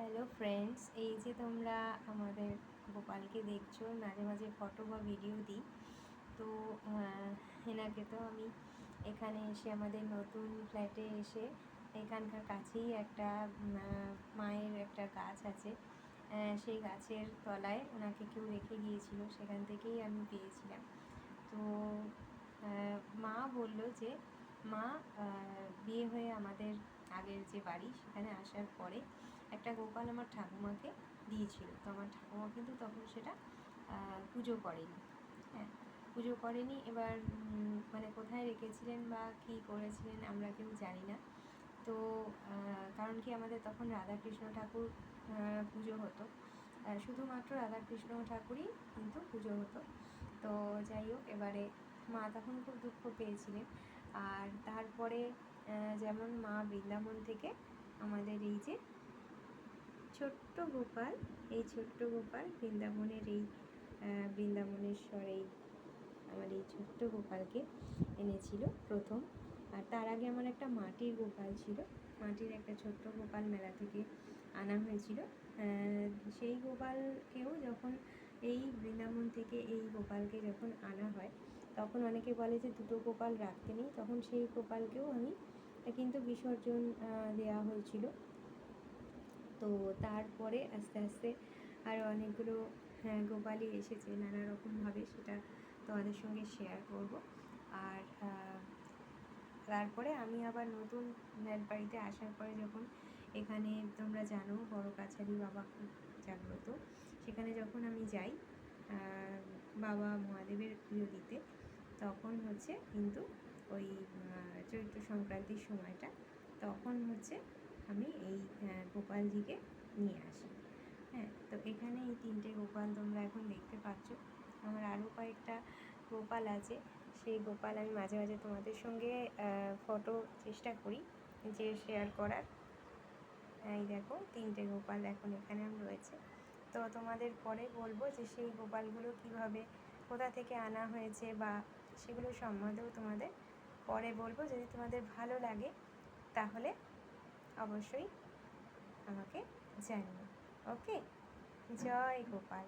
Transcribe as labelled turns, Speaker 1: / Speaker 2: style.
Speaker 1: Hello friends, এই যে তোমরা আমাদের গোপালকে দেখছো, মাঝে মাঝে ফটো বা ভিডিও দিই। তো এনাকে তো আমি এখানে এসে আমাদের নতুন ফ্ল্যাটে এসে এখানকার কাছেই একটা মায়ের একটা গাছ আছে, সেই গাছের তলায় ওনাকে কেউ রেখে গিয়েছিল, সেখান থেকেই আমি পেয়েছিলাম। তো মা বলল যে মা বিয়ে হয়ে আমাদের আগের যে বাড়ি সেখানে আসার পরে একটা গোপাল আমার ঠাকুমাকে দিয়েছিল। তো আমার ঠাকুমা কিন্তু তখন সেটা পুজো করেনি। হ্যাঁ, পুজো করেনি। এবার মানে কোথায় রেখেছিলেন বা কী করেছিলেন আমরা কেউ জানি না। তো কারণ কি আমাদের তখন রাধাকৃষ্ণ ঠাকুর পুজো হতো, শুধুমাত্র রাধাকৃষ্ণ ঠাকুরই কিন্তু পুজো হতো। তো যাই হোক, এবারে মা তখন খুব দুঃখ পেয়েছিলেন। আর তারপরে যেমন মা বৃন্দাবন থেকে আমাদের এই যে ছোট্ট গোপাল, এই ছোট্ট গোপাল বৃন্দাবনের এই বৃন্দাবনেশ্বর এই আমার এই ছোট্ট গোপালকে এনেছিল প্রথম। আর তার আগে আমার একটা মাটির গোপাল ছিল, মাটির একটা ছোট্ট গোপাল মেলা থেকে আনা হয়েছিল। সেই গোপালকেও যখন এই বৃন্দাবন থেকে এই গোপালকে যখন আনা হয়, তখন অনেকে বলে যে দুটো গোপাল রাখতে নেই, তখন সেই গোপালকেও আমি কিন্তু বিসর্জন দেওয়া হয়েছিল। তো তারপরে আস্তে আস্তে আরও অনেকগুলো গোপালই এসেছে নানা রকমভাবে, সেটা তোমাদের সঙ্গে শেয়ার করব। আর তারপরে আমি আবার নতুন বাড়িতে আসার পরে যখন এখানে তোমরা জানো বড় কাছারি বাবা খুব জাগ্রত, সেখানে যখন আমি যাই বাবা মহাদেবের পুজো দিতে, তখন হচ্ছে কিন্তু ওই চৈত্র সংক্রান্তির সময়টা, তখন হচ্ছে আমি এই গোপালজিকে নিয়ে আসি। হ্যাঁ, তো এখানে এই তিনটে গোপাল তোমরা এখন দেখতে পাচ্ছ। আমার আরও কয়েকটা গোপাল আছে, সেই গোপাল আমি মাঝে মাঝে তোমাদের সঙ্গে ফটো চেষ্টা করি যে শেয়ার করার। এই দেখো তিনটে গোপাল এখন এখানে রয়েছে। তো তোমাদের পরে বলবো যে সেই গোপালগুলো কিভাবে কোথা থেকে আনা হয়েছে বা সেগুলো সম্বন্ধেও তোমাদের পরে বলবো। যদি তোমাদের ভালো লাগে তাহলে অবশ্যই আমাকে জানিও। ওকে, জয় গোপাল।